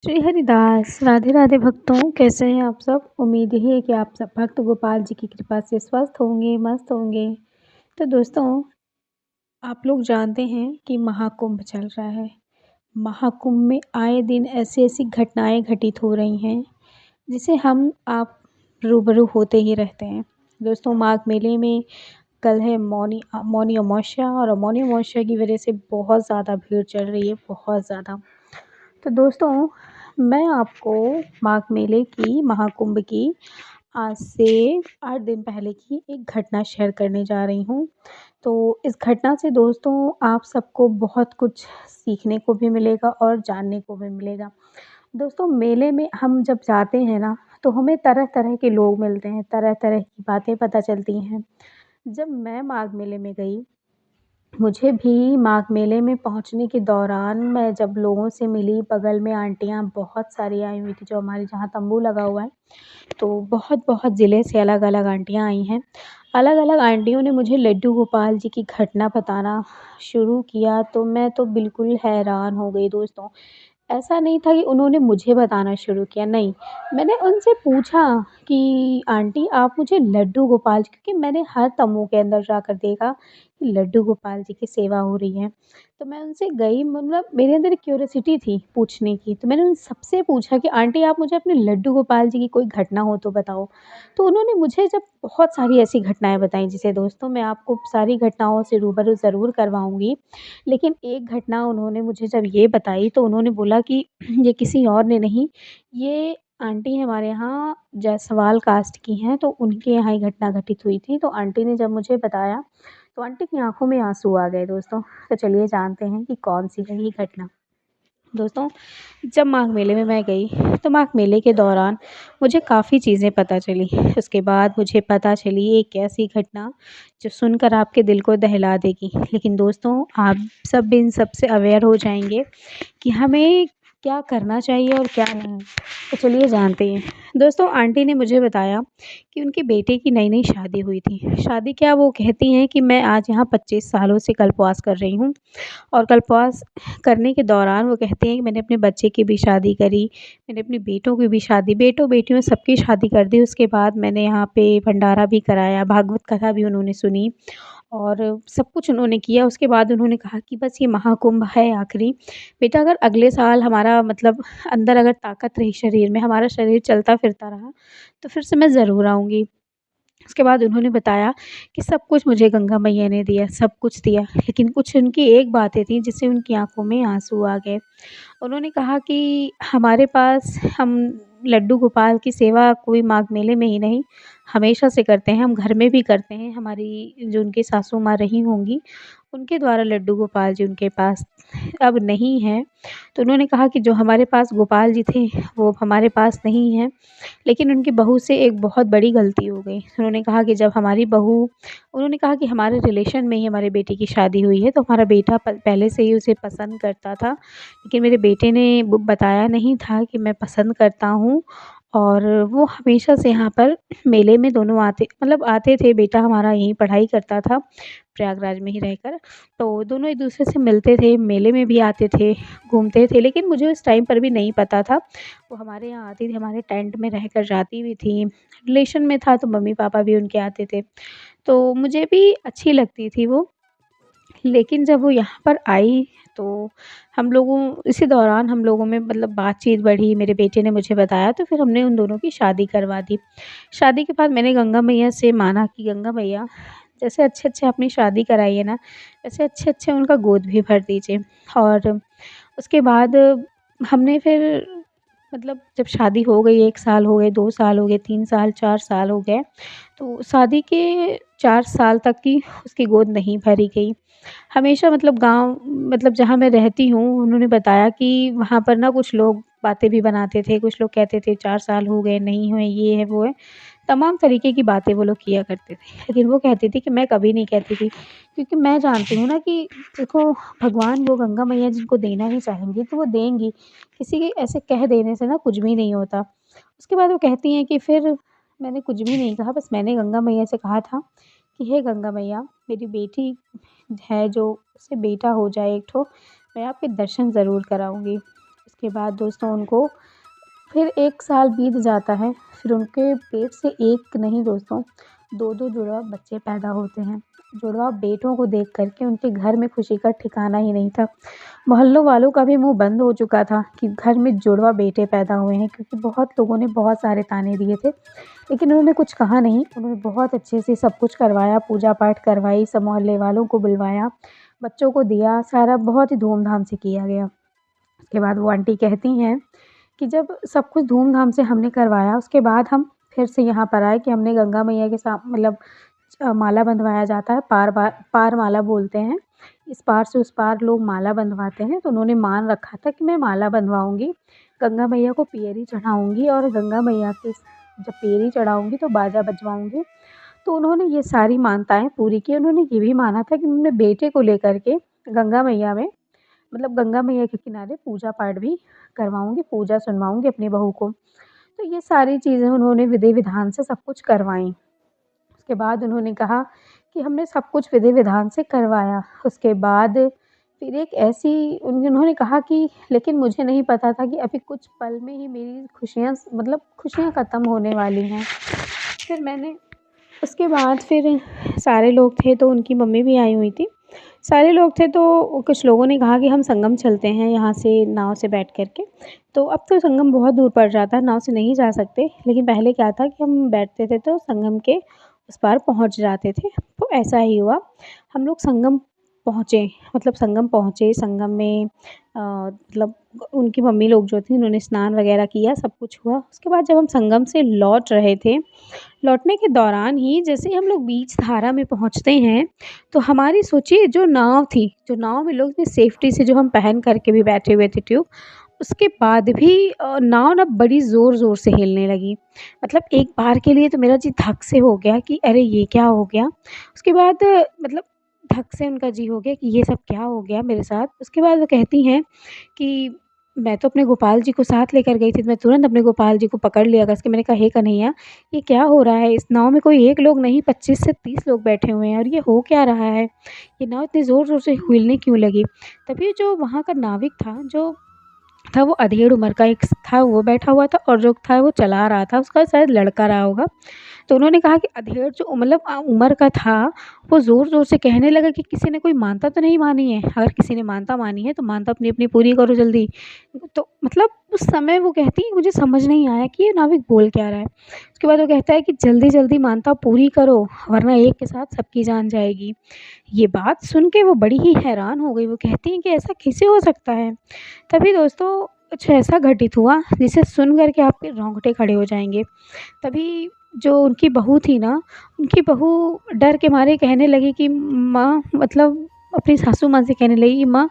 श्री हरिदास, राधे राधे भक्तों, कैसे हैं आप सब? उम्मीद है कि आप सब भक्त गोपाल जी की कृपा से स्वस्थ होंगे, मस्त होंगे। तो दोस्तों, आप लोग जानते हैं कि महाकुंभ चल रहा है। महाकुंभ में आए दिन ऐसी-ऐसी घटनाएँ घटित हो रही हैं, जिसे हम आप रूबरू होते ही रहते हैं। दोस्तों, माघ मेले में कल है मौनी अमावस्या और मौनी अमावस्या की वजह से बहुत ज़्यादा भीड़ चल रही है, बहुत ज़्यादा। तो दोस्तों, मैं आपको माघ मेले की, महाकुंभ की आज से 8 दिन पहले की एक घटना शेयर करने जा रही हूँ। तो इस घटना से दोस्तों आप सबको बहुत कुछ सीखने को भी मिलेगा और जानने को भी मिलेगा। दोस्तों मेले में हम जब जाते हैं ना, तो हमें तरह-तरह के लोग मिलते हैं, तरह-तरह की बातें पता चलती हैं। जब मैं माघ मेले में गई, मुझे भी माघ मेले में पहुँचने के दौरान मैं जब लोगों से मिली, बगल में आंटियाँ बहुत सारी आई हुई थी, जो हमारे जहाँ तंबू लगा हुआ है, तो बहुत-बहुत ज़िले से अलग-अलग आंटियाँ आई हैं। अलग-अलग आंटियों ने मुझे लड्डू गोपाल जी की घटना बताना शुरू किया, तो मैं तो बिल्कुल हैरान हो गई दोस्तों। ऐसा नहीं था कि उन्होंने मुझे बताना शुरू किया, नहीं। मैंने उनसे पूछा कि आंटी आप मुझे लड्डू गोपाल जी, क्योंकि मैंने हर तम्बू के अंदर जाकर देखा कि लड्डू गोपाल जी की सेवा हो रही है। तो मैं उनसे गई, मतलब मेरे अंदर एक क्यूरियोसिटी थी पूछने की, तो मैंने उन सबसे पूछा कि आंटी आप मुझे अपने लड्डू गोपाल जी की कोई घटना हो तो बताओ। तो उन्होंने मुझे जब बहुत सारी ऐसी घटनाएँ बताई, जिसे दोस्तों मैं आपको सारी घटनाओं से रूबरू ज़रूर करवाऊँगी। लेकिन एक घटना उन्होंने मुझे जब ये बताई, तो उन्होंने बोला कि ये किसी और ने नहीं, ये आंटी हमारे यहाँ जायसवाल कास्ट की हैं, तो उनके यहाँ ये घटना घटित हुई थी। तो आंटी ने जब मुझे बताया, तो आंटी की आँखों में आँसू आ गए दोस्तों। तो चलिए जानते हैं कि कौन-सी है ये घटना। दोस्तों, जब माघ मेले में मैं गई, तो माघ मेले के दौरान मुझे काफ़ी चीज़ें पता चली। उसके बाद मुझे पता चली एक ऐसी घटना जो सुनकर आपके दिल को दहला देगी। लेकिन दोस्तों, आप सब इन सब से अवेयर हो जाएँगे कि हमें क्या करना चाहिए और क्या नहीं। तो चलिए जानते हैं। दोस्तों, आंटी ने मुझे बताया कि उनके बेटे की नई-नई शादी हुई थी। शादी क्या, वो कहती हैं कि मैं आज यहाँ 25 सालों से कल्पवास कर रही हूँ, और कल्पवास करने के दौरान वो कहती हैं कि मैंने अपने बच्चे की भी शादी करी, मैंने अपने बेटों की भी शादी, बेटों-बेटियों सबकी शादी कर दी। उसके बाद मैंने यहाँ पे भंडारा भी कराया, भागवत कथा भी उन्होंने सुनी और सब कुछ उन्होंने किया। उसके बाद उन्होंने कहा कि बस ये महाकुंभ है आखिरी, बेटा अगर अगले साल हमारा मतलब अंदर अगर ताकत रही शरीर में, हमारा शरीर चलता-फिरता रहा, तो फिर से मैं ज़रूर आऊँगी। उसके बाद उन्होंने बताया कि सब कुछ मुझे गंगा मैया ने दिया, सब कुछ दिया, लेकिन कुछ उनकी एक बातें थी जिससे उनकी आँखों में आँसू आ गए। उन्होंने कहा कि हमारे पास हम लड्डू गोपाल की सेवा कोई माघ मेले में ही नहीं, हमेशा से करते हैं, हम घर में भी करते हैं। हमारी जो उनकी सासू माँ रही होंगी, उनके द्वारा लड्डू गोपाल जी उनके पास अब नहीं हैं। तो उन्होंने कहा कि जो हमारे पास गोपाल जी थे, वो अब हमारे पास नहीं हैं। लेकिन उनकी बहू से एक बहुत बड़ी गलती हो गई। उन्होंने कहा कि जब हमारी बहू, उन्होंने कहा कि हमारे रिलेशन में ही हमारे बेटे की शादी हुई है, तो हमारा बेटा पहले से ही उसे पसंद करता था। लेकिन मेरे बेटे ने वो बताया नहीं था कि मैं पसंद करता हूँ, और वो हमेशा से यहाँ पर मेले में दोनों आते, मतलब आते थे। बेटा हमारा यहीं पढ़ाई करता था, प्रयागराज में ही रहकर। तो दोनों एक-दूसरे से मिलते थे, मेले में भी आते थे, घूमते थे। लेकिन मुझे उस टाइम पर भी नहीं पता था। वो हमारे यहाँ आती थी, हमारे टेंट में रहकर जाती भी थी। रिलेशन में था तो मम्मी-पापा भी उनके आते थे। तो मुझे भी अच्छी लगती थी वो। लेकिन जब वो यहाँ पर आई, तो हम लोगों इसी दौरान हम लोगों में मतलब बातचीत बढ़ी, मेरे बेटे ने मुझे बताया, तो फिर हमने उन दोनों की शादी करवा दी। शादी के बाद मैंने गंगा मैया से माना कि गंगा मैया, जैसे अच्छे-अच्छे अपनी शादी कराई है ना, वैसे अच्छे-अच्छे उनका गोद भी भर दीजिए। और उसके बाद हमने फिर मतलब जब शादी हो गई, 1 साल हो गए, 2 साल हो गए, 3 साल, 4 साल हो गए, तो शादी के 4 साल तक की उसकी गोद नहीं भरी गई। हमेशा मतलब गाँव, मतलब जहाँ मैं रहती हूँ, उन्होंने बताया कि वहाँ पर ना कुछ लोग बातें भी बनाते थे, कुछ लोग कहते थे 4 साल हो गए, नहीं हुए, ये है, वो है। तमाम तरीके की बातें वो लोग किया करते थे। लेकिन वो कहती थी कि मैं कभी नहीं कहती थी, क्योंकि मैं जानती हूँ ना कि देखो, भगवान वो गंगा मैया जिनको देना ही चाहेंगी तो वो देंगी। किसी के ऐसे कह देने से ना कुछ भी नहीं होता। उसके बाद वो कहती हैं कि फिर मैंने कुछ भी नहीं कहा, बस मैंने गंगा मैया से कहा था कि हे गंगा मैया, मेरी बेटी है जो, उससे बेटा हो जाए एक ठो, मैं आपके दर्शन ज़रूर कराऊँगी। इसके बाद दोस्तों उनको फिर 1 साल बीत जाता है, फिर उनके पेट से एक नहीं दोस्तों 2-2 जुड़वा बच्चे पैदा होते हैं। जुड़वा बेटों को देख कर के उनके घर में खुशी का ठिकाना ही नहीं था। मोहल्लों वालों का भी मुँह बंद हो चुका था कि घर में जुड़वा बेटे पैदा हुए हैं, क्योंकि बहुत लोगों ने बहुत सारे ताने दिए थे। लेकिन उन्होंने कुछ कहा नहीं, उन्होंने बहुत अच्छे से सब कुछ करवाया, पूजा-पाठ करवाई, सब मोहल्ले वालों को बुलवाया, बच्चों को दिया, सारा बहुत ही धूम-धाम से किया गया। उसके बाद वो आंटी कहती हैं कि जब सब कुछ धूम-धाम से हमने करवाया, उसके बाद हम फिर से यहाँ पर आए कि हमने गंगा मैया के मतलब माला बंधवाया जाता है, पार माला बोलते हैं। इस पार से उस पार लोग माला बंधवाते हैं, तो उन्होंने मान रखा था कि मैं माला बंधवाऊँगी, गंगा मैया को पियरी चढ़ाऊँगी और गंगा मैया के जब पियरी चढ़ाऊँगी तो बाजा बजवाऊँगी। तो उन्होंने ये सारी मान्यताएँ पूरी की। उन्होंने ये भी माना था कि मैं अपने बेटे को लेकर के गंगा मैया में मतलब गंगा मैया के किनारे पूजा-पाठ भी करवाऊँगी, पूजा सुनवाऊँगी अपनी बहू को। तो ये सारी चीज़ें उन्होंने विधि-विधान से सब कुछ करवाईं। उसके बाद उन्होंने कहा कि हमने सब कुछ विधि-विधान से करवाया। उसके बाद फिर एक ऐसी उन्होंने कहा कि लेकिन मुझे नहीं पता था कि अभी कुछ पल में ही मेरी खुशियाँ ख़त्म होने वाली हैं। फिर मैंने उसके बाद फिर सारे लोग थे, तो उनकी मम्मी भी आई हुई थी। सारे लोग थे, तो कुछ लोगों ने कहा कि हम संगम चलते हैं यहाँ से नाव से बैठ कर के। तो अब तो संगम बहुत दूर पड़ जाता है, नाव से नहीं जा सकते। लेकिन पहले क्या था कि हम बैठते थे तो संगम के उस पार पहुँच जाते थे। तो ऐसा ही हुआ, हम लोग संगम पहुँचे, मतलब संगम पहुँचे। संगम में मतलब उनकी मम्मी लोग जो थी उन्होंने स्नान वग़ैरह किया, सब कुछ हुआ। उसके बाद जब हम संगम से लौट रहे थे, लौटने के दौरान ही जैसे ही हम लोग बीच धारा में पहुँचते हैं, तो हमारी सोचिए जो नाव थी, जो नाव में लोग इतनी सेफ्टी से जो हम पहन कर के भी बैठे हुए थे ट्यूब, उसके बाद भी नाव ना बड़ी ज़ोर-ज़ोर से हिलने लगी। मतलब एक बार के लिए तो मेरा जी धक से हो गया कि अरे! ये क्या हो गया? उसके बाद मतलब धक से उनका जी हो गया कि ये सब क्या हो गया मेरे साथ? उसके बाद वो कहती हैं कि मैं तो अपने गोपाल जी को साथ लेकर गई थी, तो मैं तुरंत अपने गोपाल जी को पकड़ लिया कस के। मैंने कहा, हे कन्हैया, ये क्या हो रहा है? इस नाव में कोई 1 लोग नहीं 25 से 30 लोग बैठे हुए हैं और ये हो क्या रहा है? ये नाव इतनी ज़ोर-ज़ोर से हिलने क्यों लगी? तभी जो वहाँ का नाविक था, जो था वो अधेड़ उम्र का एक था, वो बैठा हुआ था और जो था वो चला रहा था, उसका शायद लड़का रहा होगा। तो उन्होंने कहा कि अधेड़ जो मतलब उम्र का था, वो ज़ोर-ज़ोर से कहने लगा कि किसी ने कोई मानता तो नहीं मानी है? अगर किसी ने मानता मानी है तो मानता अपनी-अपनी पूरी करो जल्दी। तो मतलब उस समय वो कहती है मुझे समझ नहीं आया कि ये नाविक बोल क्या रहा है। उसके बाद वो कहता है कि जल्दी-जल्दी मानता पूरी करो, वरना एक के साथ सबकी जान जाएगी। ये बात सुन के वो बड़ी ही हैरान हो गई। वो कहती हैं कि ऐसा कैसे हो सकता है? तभी दोस्तों कुछ ऐसा घटित हुआ जिसे सुन कर के आपके रोंगटे खड़े हो जाएँगे। तभी जो उनकी बहू थी ना, उनकी बहू डर के मारे कहने लगी कि माँ मतलब अपनी सासू माँ से कहने लगी कि माँ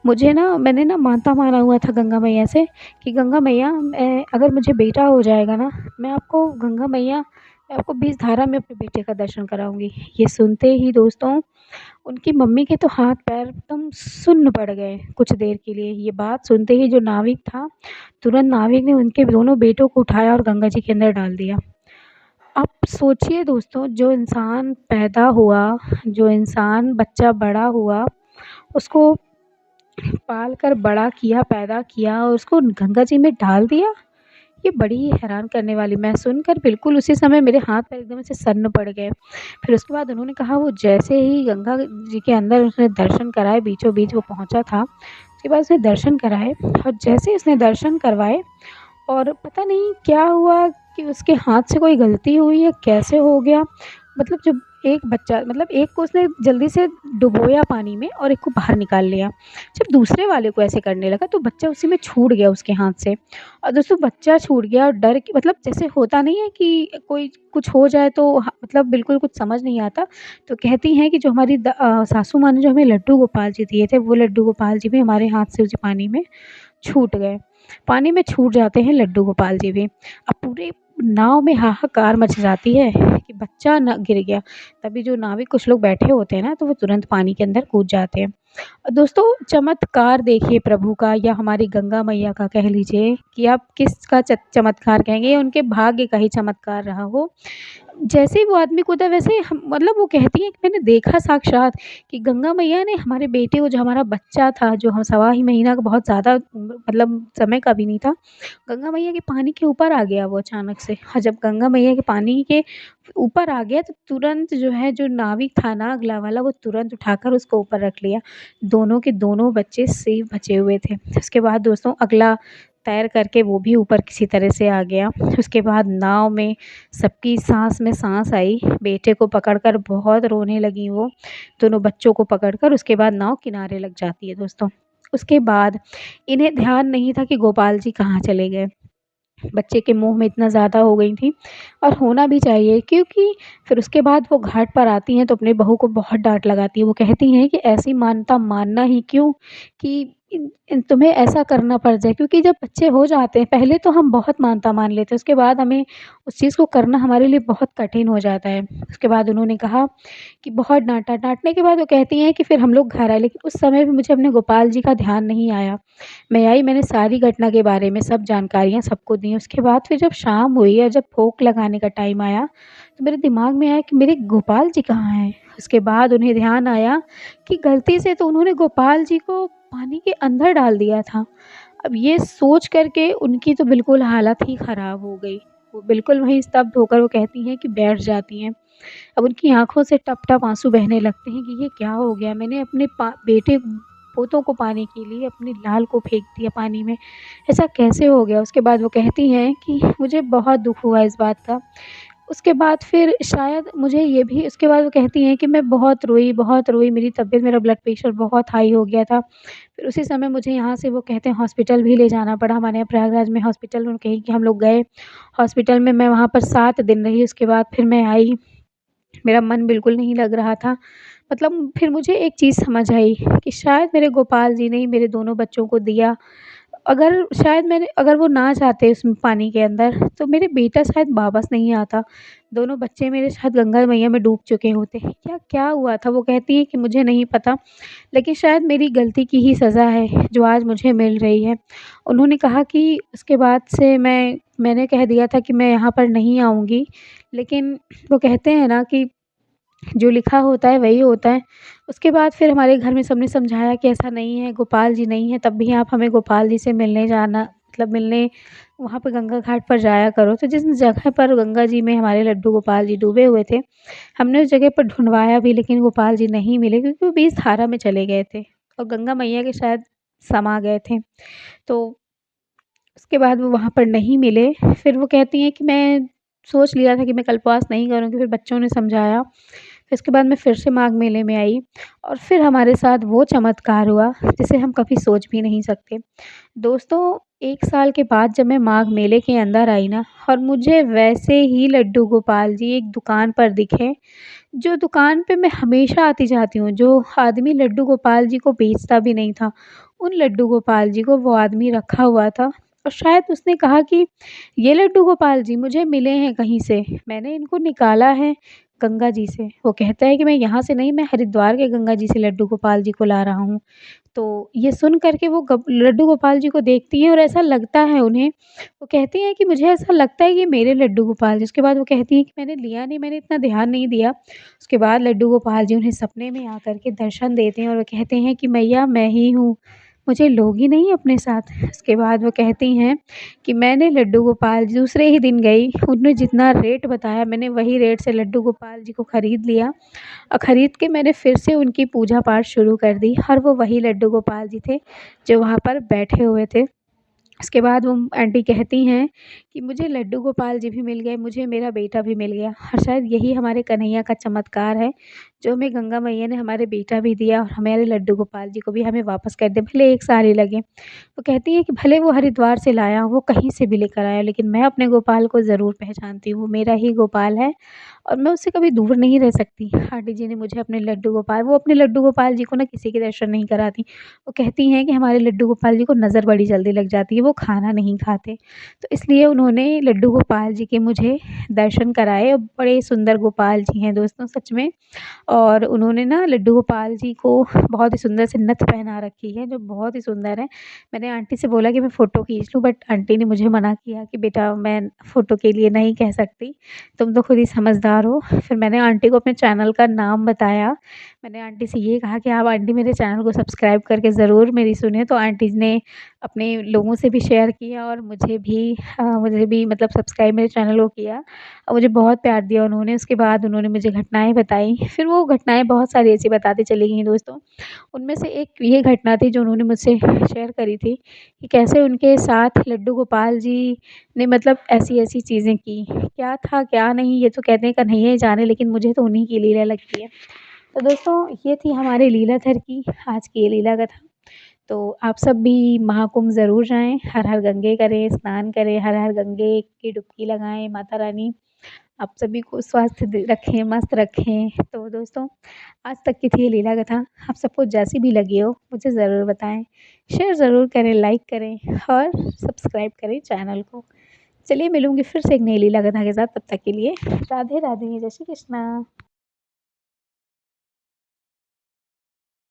मुझे ना मैंने ना मानता माना हुआ था गंगा मैया से कि गंगा मैया मैं अगर मुझे बेटा हो जाएगा ना, मैं आपको गंगा मैया मैं आपको बीच धारा में अपने बेटे का दर्शन कराऊँगी। ये सुनते ही दोस्तों उनकी मम्मी के तो हाथ-पैर एकदम सुन्न पड़ गए कुछ देर के लिए। ये बात सुनते ही जो नाविक था, तुरंत नाविक ने उनके दोनों बेटों को उठाया और गंगा जी के अंदर डाल दिया। अब सोचिए दोस्तों जो इंसान पैदा हुआ, जो इंसान बच्चा बड़ा हुआ, उसको पाल कर बड़ा किया, पैदा किया और उसको गंगा जी में डाल दिया। ये बड़ी ही हैरान करने वाली मैं सुनकर बिल्कुल उसी समय मेरे हाथ-पैर एकदम से सन्न पड़ गए। फिर उसके बाद उन्होंने कहा वो जैसे ही गंगा जी के अंदर उसने दर्शन कराए, बीचों-बीच वो पहुँचा था, उसके बाद उसने दर्शन कराए और जैसे ही उसने दर्शन करवाए और पता नहीं क्या हुआ कि उसके हाथ से कोई गलती हुई या कैसे हो गया, मतलब जब एक बच्चा मतलब एक को उसने जल्दी से डुबोया पानी में और एक को बाहर निकाल लिया। जब दूसरे वाले को ऐसे करने लगा तो बच्चा उसी में छूट गया उसके हाथ से और दोस्तों बच्चा छूट गया और डर के मतलब जैसे होता नहीं है कि कोई कुछ हो जाए तो मतलब बिल्कुल कुछ समझ नहीं आता। तो कहती हैं कि जो हमारी सासू माँ ने जो हमें लड्डू गोपाल जी दिए थे, वो लड्डू गोपाल जी भी हमारे हाथ से उसी पानी में छूट गए। पानी में छूट जाते हैं लड्डू गोपाल जी भी। अब पूरे नाव में हाहाकार मच जाती है कि बच्चा न गिर गया। तभी जो नाविक कुछ लोग बैठे होते हैं ना, तो वो तुरंत पानी के अंदर कूद जाते हैं। दोस्तों चमत्कार देखिए प्रभु का या हमारी गंगा मैया का कह लीजिए कि आप किसका चमत्कार कहेंगे या उनके भाग्य का ही चमत्कार रहा हो। जैसे ही वो आदमी कूदा वैसे ही हम मतलब वो कहती हैं कि मैंने देखा साक्षात कि गंगा मैया ने हमारे बेटे को जो हमारा बच्चा था, जो हम सवा ही महीना का बहुत ज़्यादा मतलब समय का भी नहीं था, गंगा मैया के पानी के ऊपर आ गया वो अचानक से। और जब गंगा मैया के पानी के ऊपर आ गया तो तुरंत जो है जो नाविक था ना अगला वाला वो तुरंत उठाकर उसको ऊपर रख लिया। दोनों के दोनों बच्चे सेफ बचे हुए थे। उसके बाद दोस्तों अगला तैर करके वो भी ऊपर किसी तरह से आ गया। उसके बाद नाव में सबकी साँस में साँस आई, बेटे को पकड़कर बहुत रोने लगी वो, दोनों बच्चों को पकड़कर उसके बाद नाव किनारे लग जाती है दोस्तों। उसके बाद इन्हें ध्यान नहीं था कि गोपाल जी कहाँ चले गए। बच्चे के मुँह में इतना ज़्यादा हो गई थी और होना भी चाहिए क्योंकि फिर उसके बाद वो घाट पर आती हैं तो अपनी बहू को बहुत डाँट लगाती हैं। वो कहती हैं कि ऐसी मानता मानना ही क्यों कि तुम्हें ऐसा करना पड़ जाए क्योंकि जब बच्चे हो जाते हैं पहले तो हम बहुत मानता मान लेते हैं, उसके बाद हमें उस चीज़ को करना हमारे लिए बहुत कठिन हो जाता है। उसके बाद उन्होंने कहा कि बहुत डाँटा, डाँटने के बाद वो कहती हैं कि फिर हम लोग घर आए लेकिन उस समय भी मुझे अपने गोपाल जी का ध्यान नहीं आया। मैं आई मैंने सारी घटना के बारे में सब जानकारियाँ सबको दी। उसके बाद फिर जब शाम हुई और जब भोग लगाने का टाइम आया, तो मेरे दिमाग में आया कि मेरे गोपाल जी कहाँ हैं? उसके बाद उन्हें ध्यान आया कि गलती से तो उन्होंने गोपाल जी को पानी के अंदर डाल दिया था। अब ये सोच कर के उनकी तो बिल्कुल हालत ही ख़राब हो गई। वो बिल्कुल वहीं स्तब्ध होकर वो कहती हैं कि बैठ जाती हैं। अब उनकी आँखों से टप-टप आँसू बहने लगते हैं कि ये क्या हो गया? मैंने अपने बेटे पोतों को पाने के लिए अपने लाल को फेंक दिया पानी में, ऐसा कैसे हो गया? उसके बाद वो कहती हैं कि मुझे बहुत दुःख हुआ इस बात का। उसके बाद फिर शायद मुझे ये भी उसके बाद वो कहती हैं कि मैं बहुत रोई, मेरी तबीयत मेरा ब्लड प्रेशर बहुत हाई हो गया था। फिर उसी समय मुझे यहाँ से वो कहते हैं हॉस्पिटल भी ले जाना पड़ा, हमारे यहाँ प्रयागराज में हॉस्पिटल उन्होंने कही कि हम लोग गए। हॉस्पिटल में मैं वहाँ पर 7 दिन रही, उसके बाद फिर मैं आई। मेरा मन बिल्कुल नहीं लग रहा था। मतलब फिर मुझे एक चीज़ समझ आई कि शायद मेरे गोपाल जी ने ही मेरे दोनों बच्चों को दिया। अगर वो ना जाते उस पानी के अंदर तो मेरे बेटा शायद वापस नहीं आता। दोनों बच्चे मेरे शायद गंगा मैया में डूब चुके होते। क्या क्या हुआ था? वो कहती हैं कि मुझे नहीं पता, लेकिन शायद मेरी गलती की ही सज़ा है जो आज मुझे मिल रही है। उन्होंने कहा कि उसके बाद से मैंने कह दिया था कि मैं यहाँ पर नहीं आऊँगी, लेकिन वो कहते हैं ना कि जो लिखा होता है वही होता है। उसके बाद फिर हमारे घर में सबने समझाया कि ऐसा नहीं है, गोपाल जी नहीं हैं, तब भी आप हमें गोपाल जी से मिलने जाना मतलब मिलने वहाँ पे गंगा घाट पर जाया करो। तो जिस जगह पर गंगा जी में हमारे लड्डू गोपाल जी डूबे हुए थे, हमने उस जगह पर ढूँढवाया भी लेकिन गोपाल जी नहीं मिले क्योंकि वो बीच धारा में चले गए थे और गंगा मैया के शायद समा गए थे। तो उसके बाद वो वहाँ पर नहीं मिले। फिर वो कहती हैं कि मैं सोच लिया था कि मैं कल्पवास नहीं करूँगी, फिर बच्चों ने समझाया। फिर उसके बाद मैं फिर से माघ मेले में आई और फिर हमारे साथ वो चमत्कार हुआ जिसे हम कभी सोच भी नहीं सकते। दोस्तों 1 साल के बाद जब मैं माघ मेले के अंदर आई ना और मुझे वैसे ही लड्डू गोपाल जी एक दुकान पर दिखे, जो दुकान पे मैं हमेशा आती-जाती हूँ, जो आदमी लड्डू गोपाल जी को बेचता भी नहीं था, उन लड्डू गोपाल जी को वो आदमी रखा हुआ था और शायद उसने कहा कि ये लड्डू गोपाल जी मुझे मिले हैं कहीं से, मैंने इनको निकाला है गंगा जी से। वो कहता है कि मैं यहाँ से नहीं, मैं हरिद्वार के गंगा जी से लड्डू गोपाल जी को ला रहा हूँ। तो ये सुन कर के वो गप लड्डू गोपाल जी को देखती हैं और ऐसा लगता है उन्हें, वो कहती हैं कि मुझे ऐसा लगता है कि ये मेरे लड्डू गोपाल जी। उसके बाद वो कहती हैं कि मैंने लिया नहीं, मैंने इतना ध्यान नहीं दिया। उसके बाद लड्डू गोपाल जी उन्हें सपने में आकर के दर्शन देते हैं और वो कहते हैं कि मैया मैं ही हूँ, मुझे लोगी नहीं अपने साथ? उसके बाद वो कहती हैं कि मैंने लड्डू गोपाल जी दूसरे ही दिन गई, उन्होंने जितना रेट बताया मैंने वही रेट से लड्डू गोपाल जी को खरीद लिया और खरीद के मैंने फिर से उनकी पूजा पाठ शुरू कर दी और वो वही लड्डू गोपाल जी थे, जो वहाँ पर बैठे हुए थे। उसके बाद वो आंटी कहती हैं कि मुझे लड्डू गोपाल जी भी मिल गए, मुझे मेरा बेटा भी मिल गया और शायद यही हमारे कन्हैया का चमत्कार है, जो हमें गंगा मैया ने हमारे बेटा भी दिया और हमारे लड्डू गोपाल जी को भी हमें वापस कर दिया, भले 1 साल ही लगे। वो कहती हैं कि भले वो हरिद्वार से लाया हो, वो कहीं से भी लेकर आया, लेकिन मैं अपने गोपाल को ज़रूर पहचानती हूँ, वो मेरा ही गोपाल है और मैं उससे कभी दूर नहीं रह सकती। आंटी जी ने मुझे अपने लड्डू गोपाल वो अपने लड्डू गोपाल जी को ना किसी के दर्शन नहीं कराती। वो कहती हैं कि हमारे लड्डू गोपाल जी को नज़र बड़ी जल्दी लग जाती है, वो खाना नहीं खाते। तो इसलिए उन्होंने लड्डू गोपाल जी के मुझे दर्शन कराए और बड़े सुंदर गोपाल जी हैं दोस्तों सच में। और उन्होंने ना लड्डू गोपाल जी को बहुत ही सुंदर से नथ पहना रखी है, जो बहुत ही सुंदर है। मैंने आंटी से बोला कि मैं फ़ोटो खींच लूँ, बट आंटी ने मुझे मना किया कि बेटा मैं फ़ोटो के लिए नहीं कह सकती, तुम तो खुद ही समझदार हो। फिर मैंने आंटी को अपने चैनल का नाम बताया। मैंने आंटी से ये कहा कि आप आंटी मेरे चैनल को सब्सक्राइब करके ज़रूर मेरी सुनें, तो आंटी ने अपने लोगों से भी शेयर किया और मुझे भी मतलब सब्सक्राइब मेरे चैनल को किया और मुझे बहुत प्यार दिया उन्होंने। उसके बाद उन्होंने मुझे घटनाएँ बताई, फिर वो घटनाएँ बहुत सारी ऐसी बताती चली गईं दोस्तों। उनमें से एक ये घटना थी जो उन्होंने मुझसे शेयर करी थी कि कैसे उनके साथ लड्डू गोपाल जी ने मतलब ऐसी-ऐसी चीज़ें की। क्या था, क्या नहीं, ये तो कहते हैं कन्हैया ही जाने, लेकिन मुझे तो उन्हीं की लीला लगती है। तो दोस्तों ये थी हमारे लीलाधर की आज की ये लीला कथा। तो आप सब भी महाकुंभ ज़रूर जाएँ, हर हर गंगे करें, स्नान करें, हर हर गंगे की डुबकी लगाएँ। माता रानी आप सभी को स्वास्थ्य रखें, मस्त रखें। तो दोस्तों आज तक की थी ये लीला कथा। आप सबको जैसी भी लगी हो मुझे ज़रूर बताएँ। शेयर ज़रूर करें, लाइक करें और सब्सक्राइब करें चैनल को। चलिए मिलूँगी फिर से एक नई लीला कथा के साथ, तब तक के लिए राधे राधे, जय श्री कृष्णा।